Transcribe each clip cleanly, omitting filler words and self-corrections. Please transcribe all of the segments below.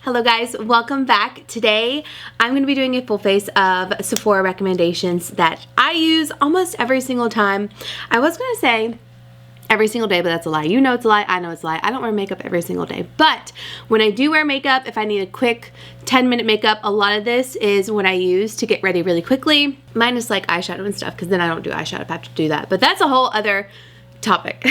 Hello guys, welcome back. Today I'm going to be doing a full face of Sephora recommendations that I use almost every single time. I was going to say every single day, but that's a lie. You know it's a lie, I know it's a lie. I don't wear makeup every single day, but when I do wear makeup, if I need a quick 10-minute makeup, a lot of this is what I use to get ready really quickly. Minus like eyeshadow and stuff, because then I don't do eyeshadow if I have to do that, but that's a whole other topic.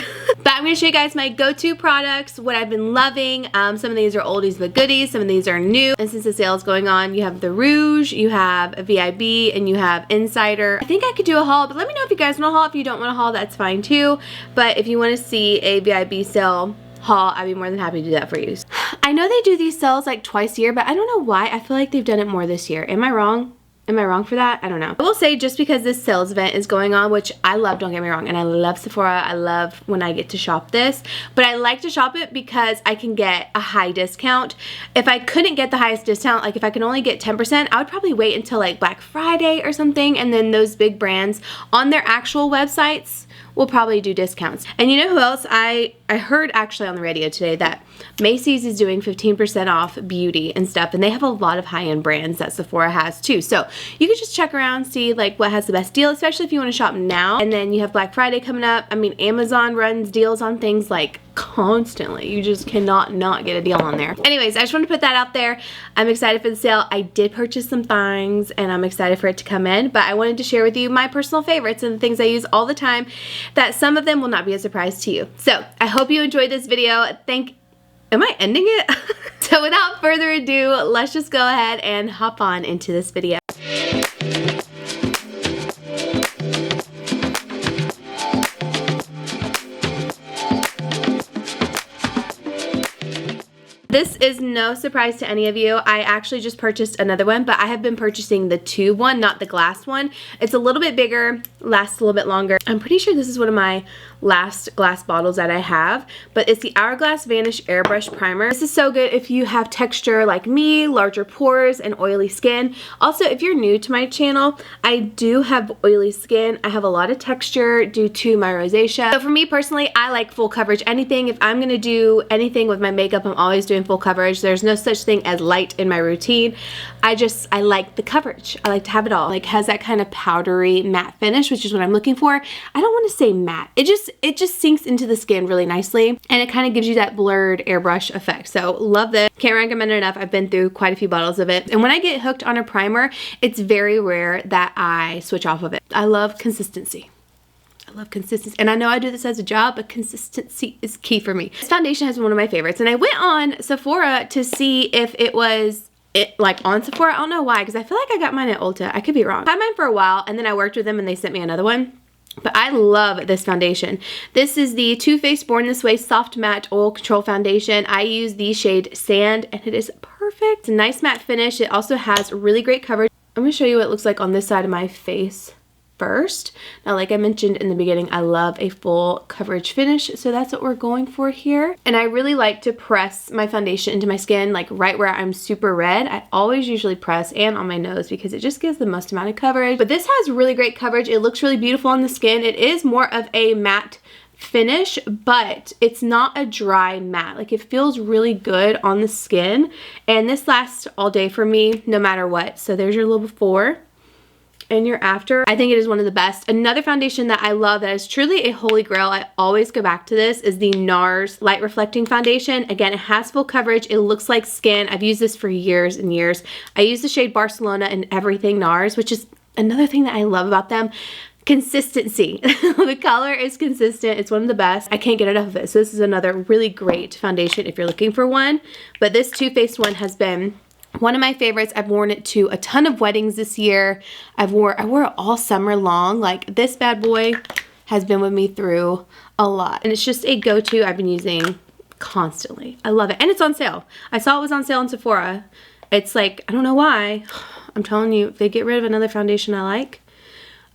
But I'm going to show you guys my go-to products, what I've been loving. Some of these are oldies but goodies, some of these are new, and since the sale is going on, you have the Rouge, you have a VIB, and you have Insider. I think I could do a haul, but let me know if you guys want a haul. If you don't want a haul, that's fine too, but if you want to see a VIB sale haul, I'd be more than happy to do that for you. I know they do these sales like twice a year, but I don't know why. I feel like they've done it more this year. Am I wrong? Am I wrong for that? I don't know. I will say, just because this sales event is going on, which I love, don't get me wrong, and I love Sephora, I love when I get to shop this, but I like to shop it because I can get a high discount. If I couldn't get the highest discount, like if I can only get 10%, I would probably wait until like Black Friday or something, and then those big brands on their actual websites will probably do discounts. And you know who else? I heard actually on the radio today that Macy's is doing 15% off beauty and stuff, and they have a lot of high-end brands that Sephora has too. So you could just check around, see like what has the best deal, especially if you want to shop now. And then you have Black Friday coming up. I mean, Amazon runs deals on things like constantly. You just cannot not get a deal on there. Anyways, I just want to put that out there. I'm excited for the sale. I did purchase some things and I'm excited for it to come in, but I wanted to share with you my personal favorites and the things I use all the time, that some of them will not be a surprise to you. So I hope you enjoyed this video. Am I ending it? So without further ado, let's just go ahead and hop on into this video. This is no surprise to any of you. I actually just purchased another one, but I have been purchasing the tube one, not the glass one. It's a little bit bigger, lasts a little bit longer. I'm pretty sure this is one of my last glass bottles that I have, but it's the Hourglass Vanish Airbrush Primer. This is so good if you have texture like me, larger pores, and oily skin. Also, if you're new to my channel, I do have oily skin. I have a lot of texture due to my rosacea. So for me personally, I like full coverage anything. If I'm gonna do anything with my makeup, I'm always doing full coverage. There's no such thing as light in my routine. I like the coverage. I like to have it all. Like, has that kind of powdery matte finish, which is what I'm looking for. I don't want to say matte. It just sinks into the skin really nicely, and it kind of gives you that blurred airbrush effect. So love this. Can't recommend it enough. I've been through quite a few bottles of it, and when I get hooked on a primer, it's very rare that I switch off of it. I love consistency. I love consistency, and I know I do this as a job, but consistency is key for me. This foundation has been one of my favorites, and I went on Sephora to see if it was like on Sephora. I don't know why, because I feel like I got mine at Ulta. I could be wrong. I had mine for a while, and then I worked with them and they sent me another one. But I love this foundation. This is the Too Faced Born This Way Soft Matte Oil Control Foundation. I use the shade Sand, and it is perfect. It's a nice matte finish. It also has really great coverage. I'm going to show you what it looks like on this side of my face first. Now, like I mentioned in the beginning, I love a full coverage finish, so that's what we're going for here. And I really like to press my foundation into my skin, like right where I'm super red. I always usually press, and on my nose, because it just gives the most amount of coverage. But this has really great coverage. It looks really beautiful on the skin. It is more of a matte finish, but it's not a dry matte. Like, it feels really good on the skin, and this lasts all day for me no matter what. So there's your little before and your after. I think it is one of the best. Another foundation that I love that is truly a holy grail, I always go back to this, is the NARS Light Reflecting Foundation. Again, it has full coverage. It looks like skin. I've used this for years and years. I use the shade Barcelona in everything NARS, which is another thing that I love about them. Consistency. The color is consistent. It's one of the best. I can't get enough of it. So this is another really great foundation if you're looking for one. But this Too Faced one has been one of my favorites. I've worn it to a ton of weddings this year. I wore it all summer long. Like, this bad boy has been with me through a lot, and it's just a go-to I've been using constantly. I love it, and it's on sale. I saw it was on sale in Sephora. It's like, I don't know why. I'm telling you, if they get rid of another foundation I like,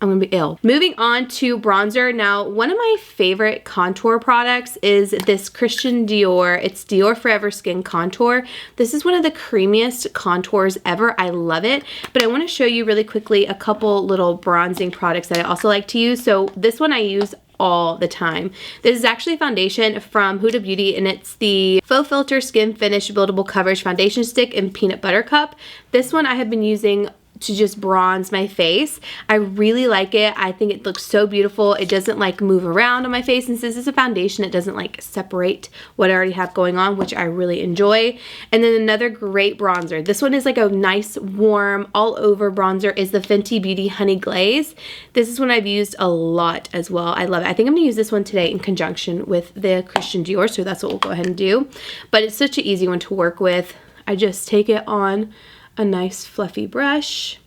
I'm gonna be ill. Moving on to bronzer. Now, one of my favorite contour products is this Christian Dior. It's Dior Forever Skin Contour. This is one of the creamiest contours ever. I love it. But I want to show you really quickly a couple little bronzing products that I also like to use. So this one I use all the time. This is actually a foundation from Huda Beauty, and it's the Faux Filter Skin Finish Buildable Coverage Foundation Stick in Peanut Butter Cup. This one I have been using to just bronze my face. I really like it. I think it looks so beautiful. It doesn't like move around on my face, and since it's a foundation, it doesn't like separate what I already have going on, which I really enjoy. And then another great bronzer. This one is like a nice warm all over bronzer, is the Fenty Beauty Honey Glaze. This is one I've used a lot as well. I love it. I think I'm gonna use this one today in conjunction with the Christian Dior, so that's what we'll go ahead and do. But it's such an easy one to work with. I just take it on a nice fluffy brush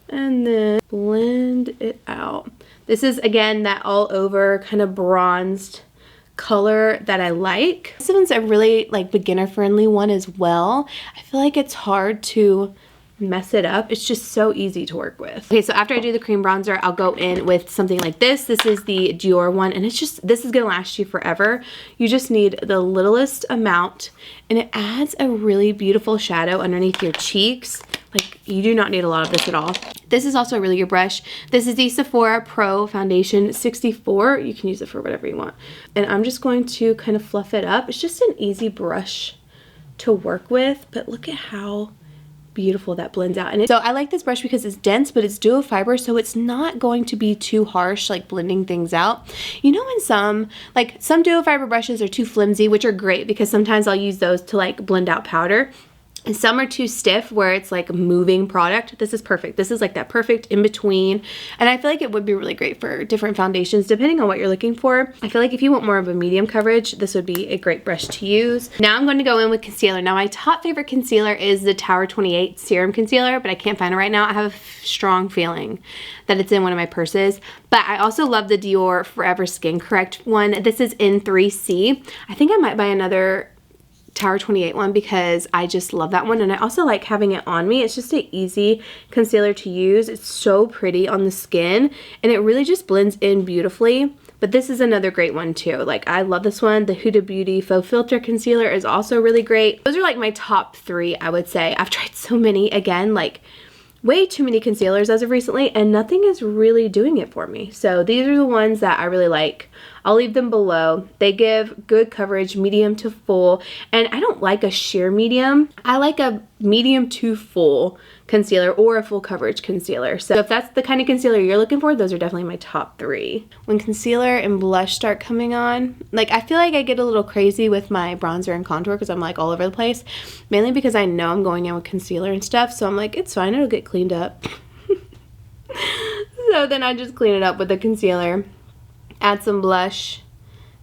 and then blend it out. This is again that all over kind of bronzed color that I like. This one's a really like beginner friendly one as well. I feel like it's hard to mess it up. It's just so easy to work with. Okay, so after I do the cream bronzer, I'll go in with something like this. This is the Dior one, and it's just, this is gonna last you forever. You just need the littlest amount, and it adds a really beautiful shadow underneath your cheeks. Like, you do not need a lot of this at all. This is also a really good brush. This is the Sephora Pro Foundation 64. You can use it for whatever you want. And I'm just going to kind of fluff it up. It's just an easy brush to work with, but look at how beautiful that blends out. And so I like this brush because it's dense, but it's duo fiber, so it's not going to be too harsh, like blending things out. You know, when some duo fiber brushes are too flimsy, which are great because sometimes I'll use those to like blend out powder. And some are too stiff where it's like moving product. This is perfect. This is like that perfect in between. And I feel like it would be really great for different foundations depending on what you're looking for. I feel like if you want more of a medium coverage, this would be a great brush to use. Now I'm going to go in with concealer. Now my top favorite concealer is the Tower 28 Serum Concealer, but I can't find it right now. I have a strong feeling that it's in one of my purses. But I also love the Dior Forever Skin Correct one. This is in 3C. I think I might buy another Tower 28 one because I just love that one, and I also like having it on me. It's just an easy concealer to use. It's so pretty on the skin, and it really just blends in beautifully. But this is another great one too. Like, I love this one. The Huda Beauty Faux Filter Concealer is also really great. Those are like my top three, I would say. I've tried so many, again, like way too many concealers as of recently, and nothing is really doing it for me. So these are the ones that I really like. I'll leave them below. They give good coverage, medium to full, and I don't like a sheer medium. I like a medium to full concealer or a full coverage concealer. So if that's the kind of concealer you're looking for, those are definitely my top three. When concealer and blush start coming on, like, I feel like I get a little crazy with my bronzer and contour because I'm like all over the place, mainly because I know I'm going in with concealer and stuff, so I'm like, it's fine, it'll get cleaned up. So then I just clean it up with the concealer, add some blush,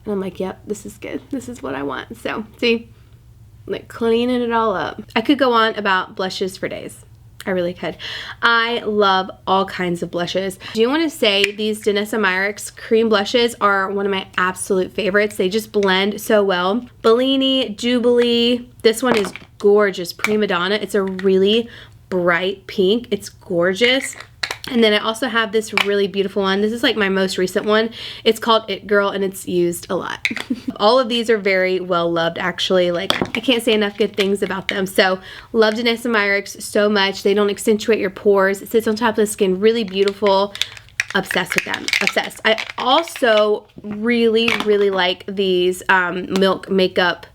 and I'm like, yep, this is good. This is what I want. So see, like cleaning it all up. I could go on about blushes for days. I really could. I love all kinds of blushes. I do want to say these Danessa Myricks cream blushes are one of my absolute favorites. They just blend so well. Bellini, Jubilee. This one is gorgeous. Prima Donna. It's a really bright pink. It's gorgeous. And then I also have this really beautiful one. This is like my most recent one. It's called It Girl, and it's used a lot. All of these are very well loved, actually. Like, I can't say enough good things about them. So love Danessa Myricks so much. They don't accentuate your pores. It sits on top of the skin, really beautiful. Obsessed with them. Obsessed. I also really, really like these Milk Makeup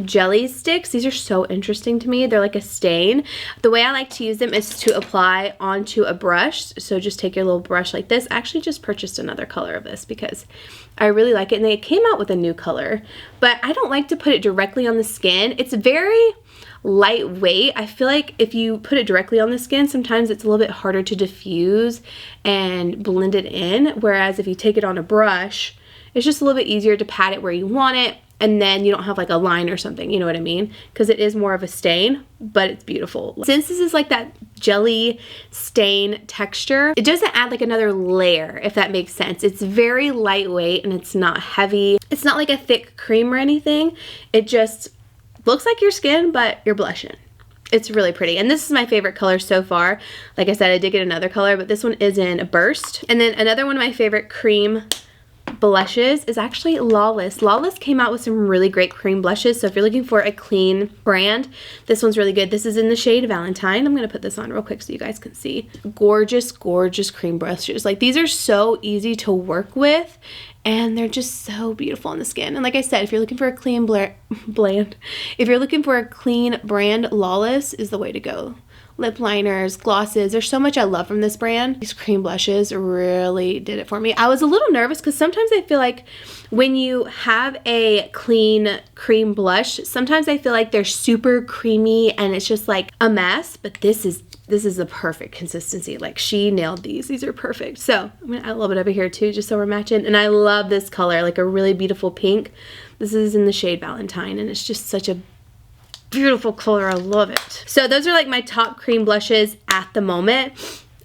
jelly sticks. These are so interesting to me. They're like a stain. The way I like to use them is to apply onto a brush. So just take your little brush like this. I actually just purchased another color of this because I really like it, and they came out with a new color, but I don't like to put it directly on the skin. It's very lightweight. I feel like if you put it directly on the skin, sometimes it's a little bit harder to diffuse and blend it in, whereas if you take it on a brush, it's just a little bit easier to pat it where you want it, and then you don't have like a line or something, you know what I mean? Because it is more of a stain, but it's beautiful. Since this is like that jelly stain texture, it doesn't add like another layer, if that makes sense. It's very lightweight and it's not heavy. It's not like a thick cream or anything. It just looks like your skin, but you're blushing. It's really pretty, and this is my favorite color so far. Like I said, I did get another color, but this one is in a Burst. And then another one of my favorite cream blushes is actually Lawless. Lawless came out with some really great cream blushes, so if you're looking for a clean brand, this one's really good. This is in the shade Valentine. I'm going to put this on real quick so you guys can see. Gorgeous, gorgeous cream blushes. Like, these are so easy to work with, and they're just so beautiful on the skin. And like I said, if you're looking for a clean if you're looking for a clean brand, Lawless is the way to go. Lip liners, glosses, there's so much I love from this brand. These cream blushes really did it for me. I was a little nervous because sometimes I feel like when you have a clean cream blush, sometimes I feel like they're super creamy and it's just like a mess, but this is the perfect consistency. Like, she nailed these. These are perfect. So I'm gonna add a little bit over here too, just so we're matching. And I love this color, like a really beautiful pink. This is in the shade Valentine, and it's just such a beautiful color. I love it. So those are like my top cream blushes at the moment.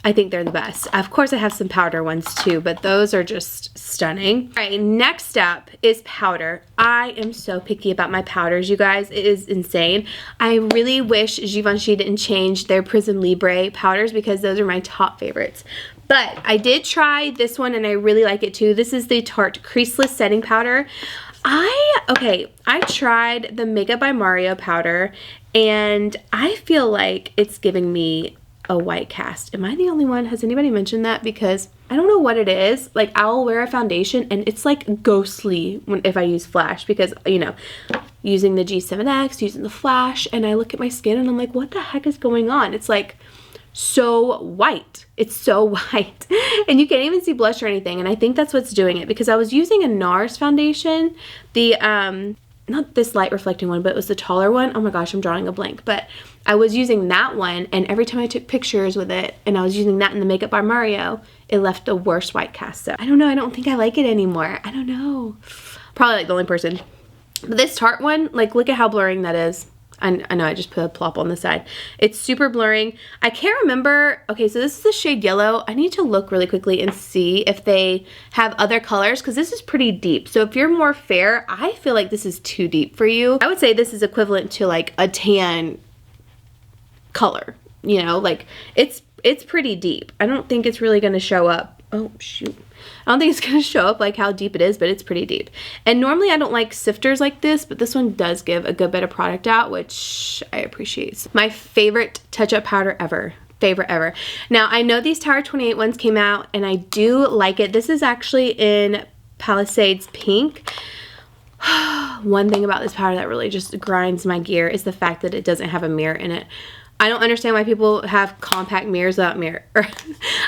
I think they're the best. Of course, I have some powder ones too, but those are just stunning. All right, next up is powder. I am so picky about my powders, you guys. It is insane. I really wish Givenchy didn't change their Prism Libre powders because those are my top favorites. But I did try this one and I really like it too. This is the Tarte Creaseless Setting Powder. I tried the Makeup by Mario powder and I feel like it's giving me a white cast. Am I the only one? Has anybody mentioned that? Because I don't know what it is. Like, I'll wear a foundation and it's like ghostly if I use flash because, you know, using the G7X, using the flash, and I look at my skin and I'm like, what the heck is going on? It's like so white. It's so white. And you can't even see blush or anything. And I think that's what's doing it because I was using a NARS foundation. The, not this light reflecting one, but it was the taller one. Oh my gosh, I'm drawing a blank. But I was using that one, and every time I took pictures with it, and I was using that in the Makeup by Mario, it left the worst white cast. So I don't know. I don't think I like it anymore. I don't know. Probably like the only person. But this Tarte one, like, look at how blurring that is. I know I just put a plop on the side. It's super blurring. I can't remember. Okay, so this is the shade Yellow. I need to look really quickly and see if they have other colors because this is pretty deep. So if you're more fair, I feel like this is too deep for you. I would say this is equivalent to like a tan color. You know, like it's pretty deep. I don't think it's really going to show up. Oh, shoot. I don't think it's going to show up like how deep it is, but it's pretty deep. And normally I don't like sifters like this, but this one does give a good bit of product out, which I appreciate. My favorite touch-up powder ever. Favorite ever. Now, I know these Tower 28 ones came out, and I do like it. This is actually in Palisades Pink. One thing about this powder that really just grinds my gear is the fact that it doesn't have a mirror in it. I don't understand why people have compact mirrors without mirror.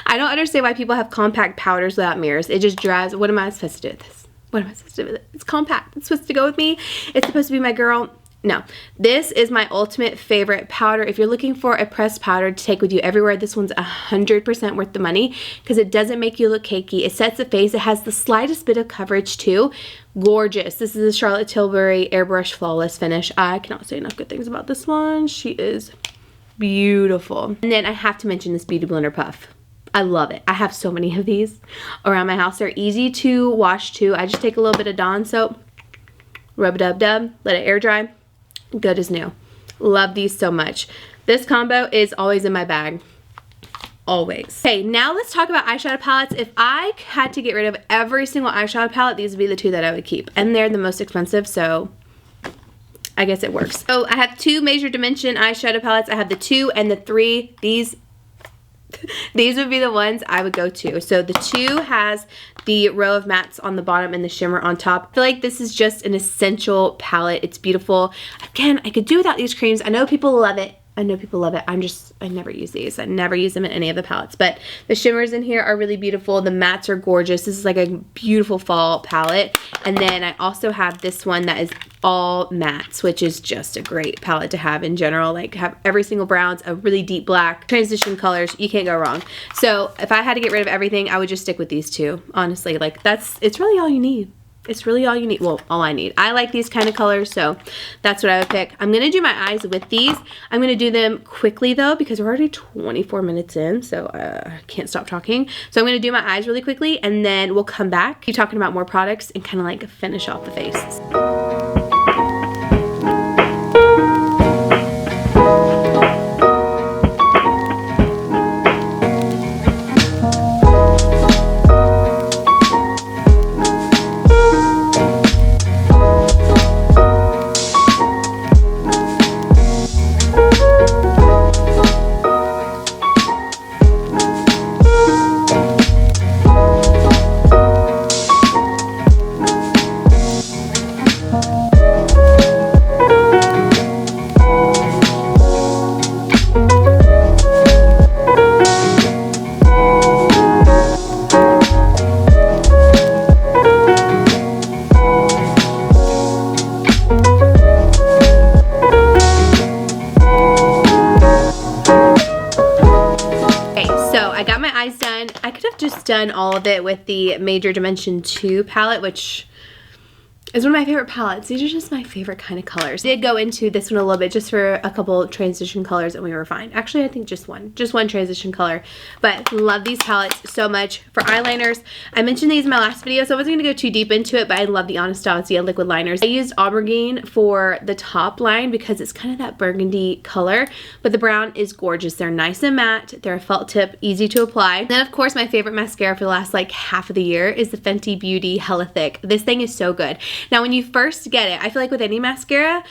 I don't understand why people have compact powders without mirrors. It just drives. What am I supposed to do with this? What am I supposed to do with it? It's compact. It's supposed to go with me. It's supposed to be my girl. No. This is my ultimate favorite powder. If you're looking for a pressed powder to take with you everywhere, this one's 100% worth the money because it doesn't make you look cakey. It sets the face. It has the slightest bit of coverage too. Gorgeous. This is the Charlotte Tilbury Airbrush Flawless Finish. I cannot say enough good things about this one. She is beautiful. And then I have to mention this Beauty Blender Puff. I love it. I have so many of these around my house. They're easy to wash too. I just take a little bit of Dawn soap, rub-a-dub-dub, let it air dry. Good as new. Love these so much. This combo is always in my bag. Always. Okay, now let's talk about eyeshadow palettes. If I had to get rid of every single eyeshadow palette, these would be the two that I would keep. And they're the most expensive, so I guess it works. So I have two Major Dimension eyeshadow palettes. I have the 2 and the 3. These would be the ones I would go to. So the 2 has the row of mattes on the bottom and the shimmer on top. I feel like this is just an essential palette. It's beautiful. Again, I could do without these creams. I know people love it. I know people love it. I never use these. I never use them in any of the palettes. But the shimmers in here are really beautiful. The mattes are gorgeous. This is like a beautiful fall palette. And then I also have this one that is all mattes, which is just a great palette to have in general. Like, have every single browns, a really deep black, transition colors. You can't go wrong. So if I had to get rid of everything, I would just stick with these two. Honestly, like, it's really all you need. It's really all you need. Well, all I need. I like these kind of colors, so that's what I would pick. I'm going to do my eyes with these. I'm going to do them quickly, though, because we're already 24 minutes in, so I can't stop talking. So I'm going to do my eyes really quickly, and then we'll come back, keep talking about more products, and kind of like finish off the face. done all of it with the Major Dimension 2 palette, which is one of my favorite palettes. These are just my favorite kind of colors. I did go into this one a little bit just for a couple transition colors and we were fine. Actually, I think just one transition color. But love these palettes so much. For eyeliners, I mentioned these in my last video, so I wasn't going to go too deep into it, but I love the Anastasia liquid liners. I used Aubergine for the top line because it's kind of that burgundy color, but the brown is gorgeous. They're nice and matte. They're a felt tip, easy to apply. Then, of course, my favorite mascara for the last like half of the year is the Fenty Beauty Hella Thick. This thing is so good. Now, when you first get it, I feel like with any mascara,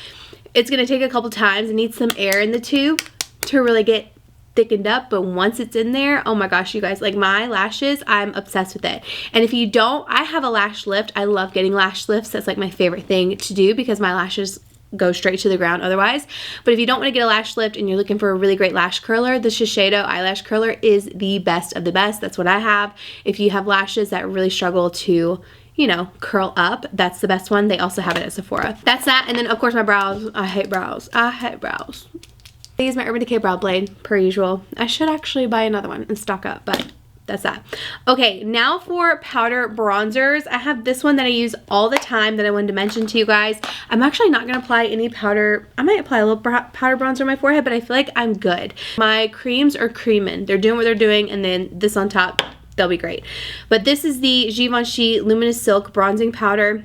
it's going to take a couple times. It needs some air in the tube to really get thickened up, but once it's in there, oh my gosh, you guys, like my lashes, I'm obsessed with it. And if you don't, I have a lash lift. I love getting lash lifts. That's like my favorite thing to do because my lashes go straight to the ground otherwise. But if you don't want to get a lash lift and you're looking for a really great lash curler, the Shiseido eyelash curler is the best of the best. That's what I have. If you have lashes that really struggle to, you know, curl up, that's the best one. They also have it at Sephora. That's that. And then of course my brows. I hate brows. I hate brows. I use my Urban Decay brow blade per usual. I should actually buy another one and stock up, but that's that. Okay, now for powder bronzers. I have this one that I use all the time that I wanted to mention to you guys. I'm actually not going to apply any powder. I might apply a little powder bronzer on my forehead, but I feel like I'm good. My creams are creaming. They're doing what they're doing, and then this on top, they'll be great. But this is the Givenchy Luminous Silk Bronzing Powder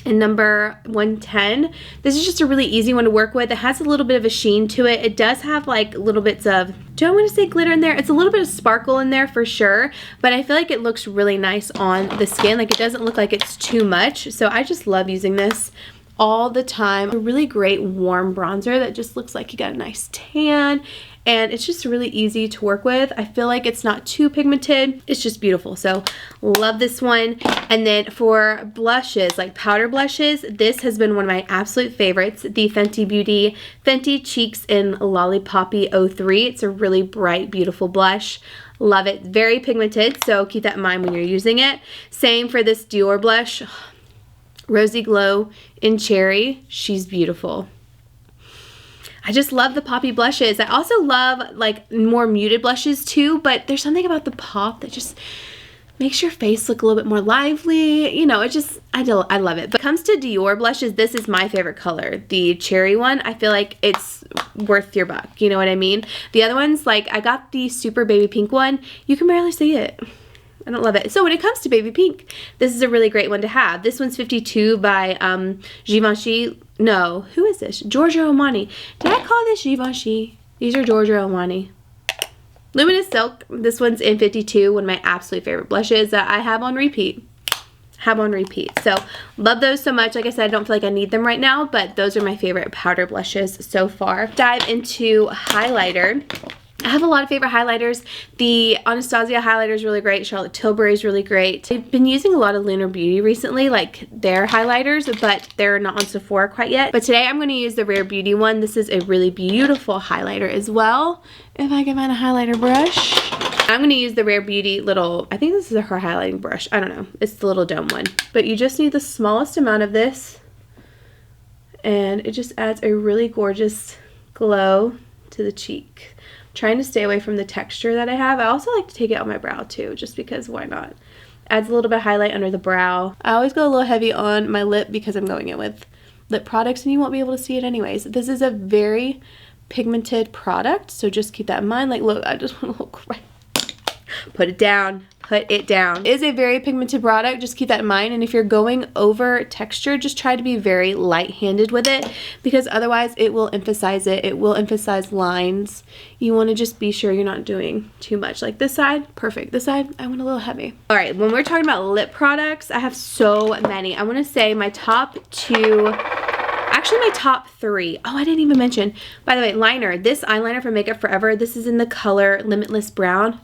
in number 110. This is just a really easy one to work with. It has a little bit of a sheen to it. It does have like little bits of, do I want to say glitter in there? It's a little bit of sparkle in there for sure, but I feel like it looks really nice on the skin. Like it doesn't look like it's too much. So I just love using this all the time. A really great warm bronzer that just looks like you got a nice tan. And it's just really easy to work with. I feel like it's not too pigmented. It's just beautiful. So love this one. And then for blushes, like powder blushes, this has been one of my absolute favorites. The Fenty Beauty Fenty Cheeks in Lollipoppy 03. It's a really bright, beautiful blush. Love it. Very pigmented, so keep that in mind when you're using it. Same for this Dior blush. Rosy Glow in Cherry. She's beautiful. I just love the poppy blushes. I also love like more muted blushes too, but there's something about the pop that just makes your face look a little bit more lively. You know, it just, I love it. But when it comes to Dior blushes, this is my favorite color. The cherry one, I feel like it's worth your buck. You know what I mean? The other ones, like I got the super baby pink one. You can barely see it. I don't love it. So when it comes to baby pink, this is a really great one to have. This one's 52 by Givenchy. No, who is this? Giorgio Armani. Did I call this Givenchy? These are Giorgio Armani. Luminous Silk. This one's in 52. One of my absolute favorite blushes that I have on repeat. So love those so much. Like I said, I don't feel like I need them right now, but those are my favorite powder blushes so far. Dive into highlighter. I have a lot of favorite highlighters. The Anastasia highlighter is really great. Charlotte Tilbury is really great. I've been using a lot of Lunar Beauty recently, like their highlighters, but they're not on Sephora quite yet. But today I'm going to use the Rare Beauty one. This is a really beautiful highlighter as well. If I can find a highlighter brush. I'm going to use the Rare Beauty little, I think this is her highlighting brush. I don't know. It's the little dome one. But you just need the smallest amount of this. And it just adds a really gorgeous glow to the cheek. Trying to stay away from the texture that I have. I also like to take it on my brow too, just because why not? Adds a little bit of highlight under the brow. I always go a little heavy on my lip because I'm going in with lip products and you won't be able to see it anyways. This is a very pigmented product, so just keep that in mind. Like look, I just want to look right. Put it down. Put it down. It is a very pigmented product, just keep that in mind. And if you're going over texture, just try to be very light-handed with it because otherwise it will emphasize it. It will emphasize lines. You want to just be sure you're not doing too much. Like this side, perfect. This side, I went a little heavy. All right, when we're talking about lip products, I have so many. I want to say my top two, actually my top three. Oh, I didn't even mention. By the way, liner. This eyeliner from Makeup Forever. This is in the color Limitless Brown.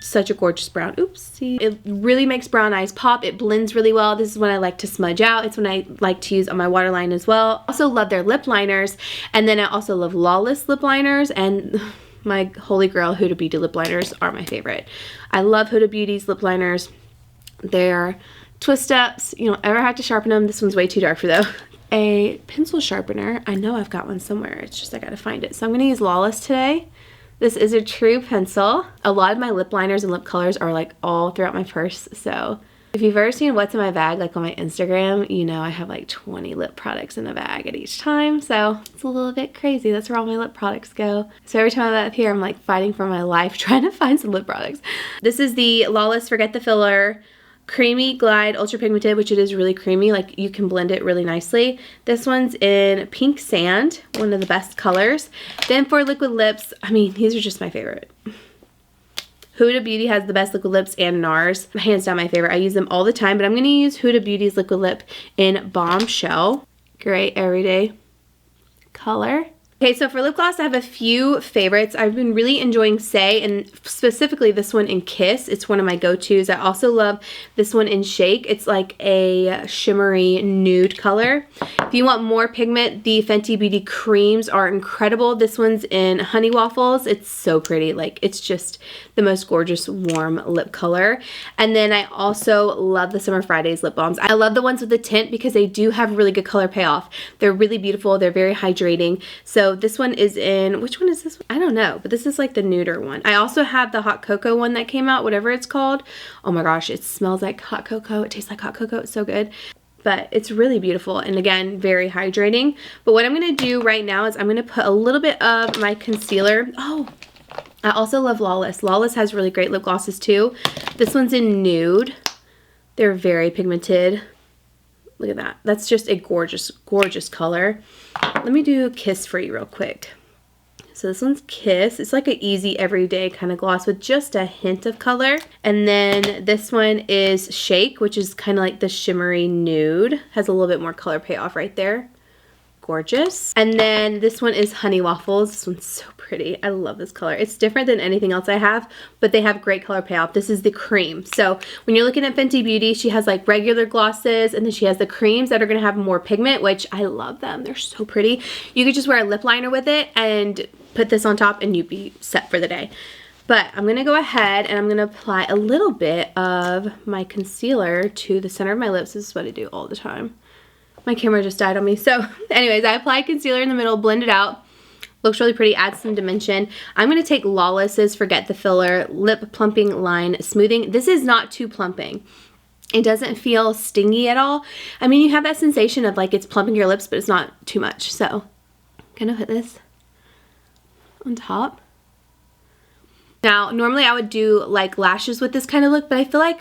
Such a gorgeous brown. Oopsie. It really makes brown eyes pop. It blends really well. This is when I like to smudge out. It's when I like to use on my waterline as well. Also love their lip liners. And then I also love Lawless lip liners. And my holy grail Huda Beauty lip liners are my favorite. I love Huda Beauty's lip liners. They're twist ups. You don't ever have to sharpen them. This one's way too dark for though. A pencil sharpener. I know I've got one somewhere. It's just I gotta find it. So I'm gonna use Lawless today. This is a true pencil. A lot of my lip liners and lip colors are like all throughout my purse, so if you've ever seen what's in my bag, like on my Instagram, you know I have like 20 lip products in the bag at each time, so it's a little bit crazy. That's where all my lip products go. So every time I'm up here, I'm like fighting for my life trying to find some lip products. This is the Lawless Forget the Filler Creamy Glide Ultra Pigmented, which it is really creamy. Like you can blend it really nicely. This one's in Pink Sand, one of the best colors. Then for liquid lips, I mean, these are just my favorite. Huda Beauty has the best liquid lips and NARS. Hands down my favorite. I use them all the time, but I'm going to use Huda Beauty's liquid lip in Bombshell. Great everyday color. Okay, so for lip gloss, I have a few favorites. I've been really enjoying Say, and specifically this one in Kiss. It's one of my go-tos. I also love this one in Shake. It's like a shimmery nude color. If you want more pigment, the Fenty Beauty creams are incredible. This one's in Honey Waffles. It's so pretty. Like, it's just the most gorgeous warm lip color. And then I also love the Summer Fridays lip balms. I love the ones with the tint because they do have really good color payoff. They're really beautiful. They're very hydrating. So this one is in, which one is this one? I don't know, but this is like the nuder one. I also have the hot cocoa one that came out, whatever it's called. Oh my gosh, it smells like hot cocoa. It tastes like hot cocoa. It's so good. But it's really beautiful and again, very hydrating. But what I'm going to do right now is I'm going to put a little bit of my concealer. Oh, I also love Lawless. Lawless has really great lip glosses too. This one's in Nude. They're very pigmented. Look at that. That's just a gorgeous, gorgeous color. Let me do Kiss for you real quick. So this one's Kiss. It's like an easy everyday kind of gloss with just a hint of color. And then this one is Shake, which is kind of like the shimmery nude. Has a little bit more color payoff right there. Gorgeous. And then this one is Honey Waffles. This one's so pretty. I love this color. It's different than anything else I have, but they have great color payoff. This is the cream. So when you're looking at Fenty Beauty, she has like regular glosses and then she has the creams that are going to have more pigment, which I love them. They're so pretty. You could just wear a lip liner with it and put this on top and you'd be set for the day. But I'm going to go ahead and I'm going to apply a little bit of my concealer to the center of my lips. This is what I do all the time. My camera just died on me. So anyways, I apply concealer in the middle, blend it out. Looks really pretty, adds some dimension. I'm going to take Lawless's Forget the Filler Lip Plumping Line Smoothing. This is not too plumping. It doesn't feel stingy at all. I mean, you have that sensation of like it's plumping your lips, but it's not too much. So I'm going to put this on top. Now, normally I would do like lashes with this kind of look, but I feel like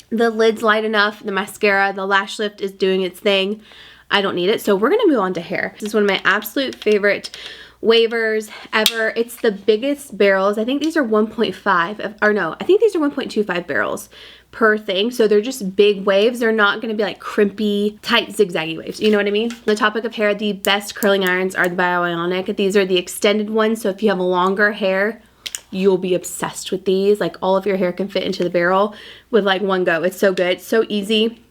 the lid's light enough, the mascara, the lash lift is doing its thing. I don't need it, so we're gonna move on to hair. This is one of my absolute favorite wavers ever. It's the biggest barrels. I think these are 1.5, or no, I think these are 1.25 barrels per thing. So they're just big waves. They're not gonna be like crimpy, tight, zigzaggy waves. You know what I mean? The topic of hair, the best curling irons are the Bioionic. These are the extended ones, so if you have longer hair, you'll be obsessed with these. Like all of your hair can fit into the barrel with like one go. It's so good, so easy.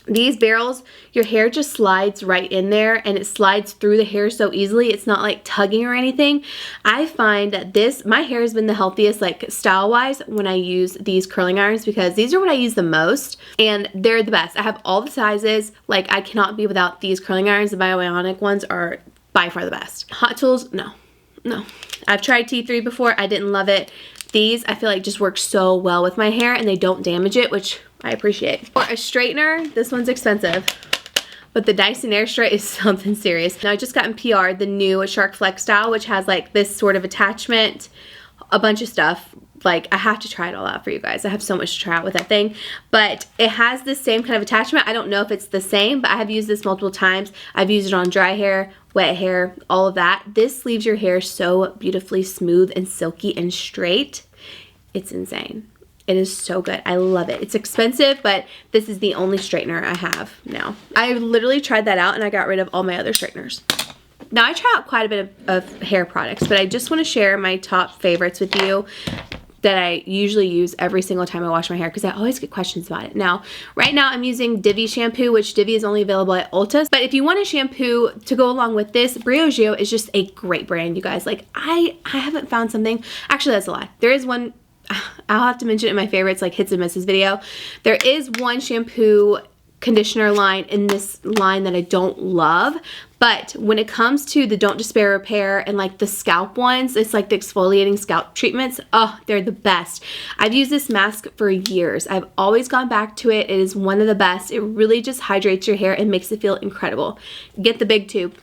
These barrels, your hair just slides right in there and it slides through the hair so easily. It's not like tugging or anything. I find that my hair has been the healthiest like style wise when I use these curling irons because these are what I use the most and they're the best. I have all the sizes. Like I cannot be without these curling irons. The Bioionic ones are by far the best. Hot Tools, no. I've tried T3 before. I didn't love it. These I feel like just work so well with my hair and they don't damage it, which I appreciate. For a straightener, this one's expensive, but the Dyson Airstraight is something serious. Now I just got in PR the new Shark Flex style, which has like this sort of attachment, a bunch of stuff. Like I have to try it all out for you guys. I have so much to try out with that thing, but it has the same kind of attachment. I don't know if it's the same, but I have used this multiple times. I've used it on dry hair, wet hair, all of that. This leaves your hair so beautifully smooth and silky and straight. It's insane. It is so good. I love it. It's expensive, but this is the only straightener I have now. I literally tried that out and I got rid of all my other straighteners. Now I try out quite a bit of hair products, but I just want to share my top favorites with you that I usually use every single time I wash my hair because I always get questions about it. Now, right now I'm using Divi shampoo, which Divi is only available at Ulta. But if you want a shampoo to go along with this, Briogeo is just a great brand, you guys. Like I haven't found something. Actually, that's a lie. There is one. I'll have to mention it in my favorites, like hits and misses video. There is one shampoo conditioner line in this line that I don't love, But when it comes to the Don't Despair Repair and like the scalp ones, it's like the exfoliating scalp treatments. Oh, they're the best. I've used this mask for years. I've always gone back to it. It is one of the best. It really just hydrates your hair and makes it feel incredible. Get the big tube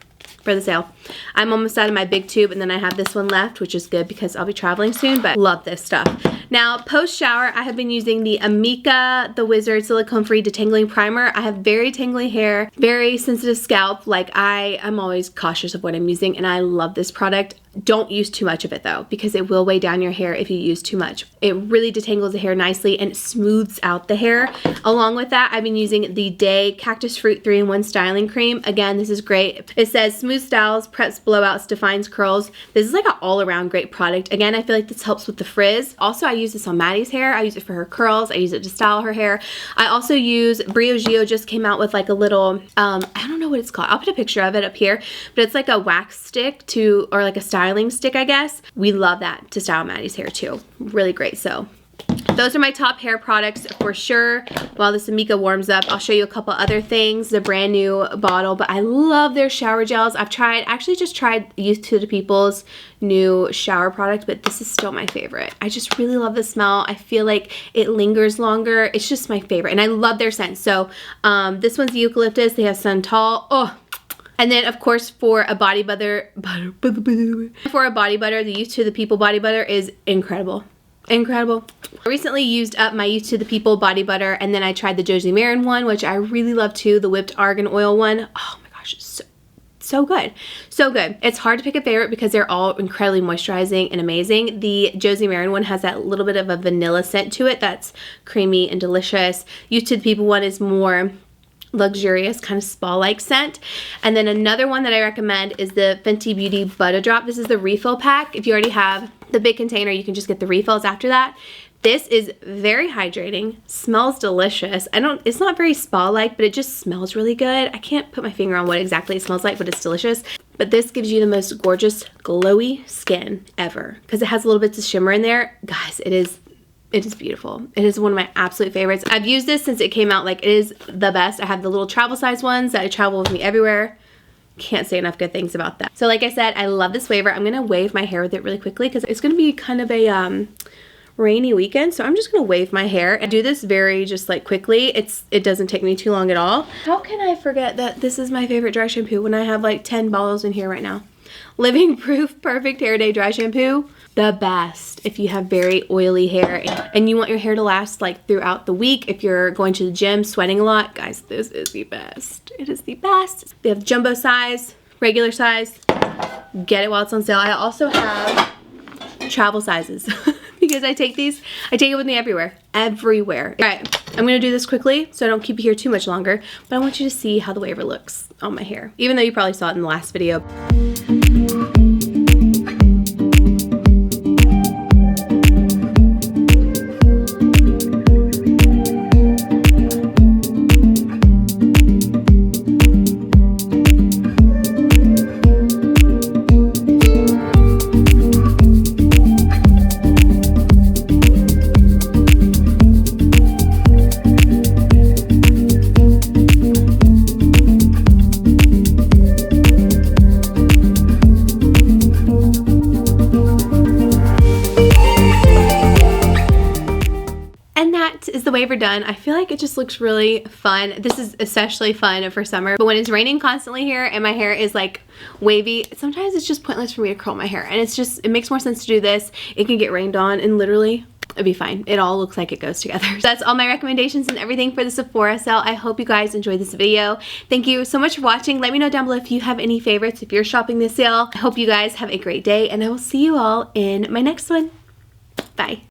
for the sale. I'm almost out of my big tube, and then I have this one left, which is good because I'll be traveling soon, but love this stuff. Now, post shower, I have been using the Amika The Wizard Silicone Free Detangling Primer. I have very tangly hair, very sensitive scalp. Like, I'm always cautious of what I'm using, and I love this product. Don't use too much of it though, because it will weigh down your hair if you use too much. It really detangles the hair nicely and it smooths out the hair. Along with that, I've been using the Day Cactus Fruit 3-in-1 Styling Cream. Again, this is great. It says smooth styles, preps blowouts, defines curls. This is like an all-around great product. Again, I feel like this helps with the frizz. Also, I use this on Maddie's hair. I use it for her curls. I use it to style her hair. I also use Briogeo just came out with like a little, I don't know what it's called. I'll put a picture of it up here, but it's like a wax stick or like a styling stick, I guess. We love that to style Maddie's hair too. Really great. So those are my top hair products for sure. While this Amika warms up, I'll show you a couple other things. The brand new bottle, but I love their shower gels. I've actually just tried Youth to the People's new shower product, but this is still my favorite. I just really love the smell. I feel like it lingers longer. It's just my favorite, and I love their scent. So this one's the eucalyptus. They have Santal. Oh. And then, of course, for a body butter, the Youth to the People body butter is incredible. Incredible. I recently used up my Youth to the People body butter, and then I tried the Josie Maran one, which I really love too, the whipped argan oil one. Oh my gosh, it's so good. So good. It's hard to pick a favorite because they're all incredibly moisturizing and amazing. The Josie Maran one has that little bit of a vanilla scent to it that's creamy and delicious. Youth to the People one is more luxurious, kind of spa-like scent. And then another one that I recommend is the Fenty Beauty Butter Drop. This is the refill pack. If you already have the big container, you can just get the refills after that. This is very hydrating, smells delicious. It's not very spa-like, but it just smells really good. I can't put my finger on what exactly it smells like, but it's delicious. But this gives you the most gorgeous, glowy skin ever because it has little bits of shimmer in there. Guys, it is beautiful. It is one of my absolute favorites. I've used this since it came out. Like, it is the best. I have the little travel size ones that I travel with me everywhere. Can't say enough good things about that. So like I said, I love this flavor. I'm gonna wave my hair with it really quickly because it's gonna be kind of a rainy weekend. So I'm just gonna wave my hair and do this very just like quickly. It doesn't take me too long at all. How can I forget that this is my favorite dry shampoo when I have like 10 bottles in here right now? Living Proof Perfect Hair Day Dry Shampoo. The best if you have very oily hair and you want your hair to last like throughout the week. If you're going to the gym, sweating a lot, guys, this is the best. It is the best. They have jumbo size, regular size. Get it while it's on sale. I also have travel sizes because I take it with me everywhere. Everywhere. All right, I'm gonna do this quickly so I don't keep you here too much longer, but I want you to see how the waver looks on my hair, even though you probably saw it in the last video. Waver done. I feel like it just looks really fun. This is especially fun for summer, but when it's raining constantly here and my hair is like wavy, sometimes it's just pointless for me to curl my hair, and it makes more sense to do this. It can get rained on and literally it'd be fine. It all looks like it goes together. So that's all my recommendations and everything for the Sephora sale. I hope you guys enjoyed this video. Thank you so much for watching. Let me know down below if you have any favorites, if you're shopping this sale. I hope you guys have a great day, and I will see you all in my next one. Bye.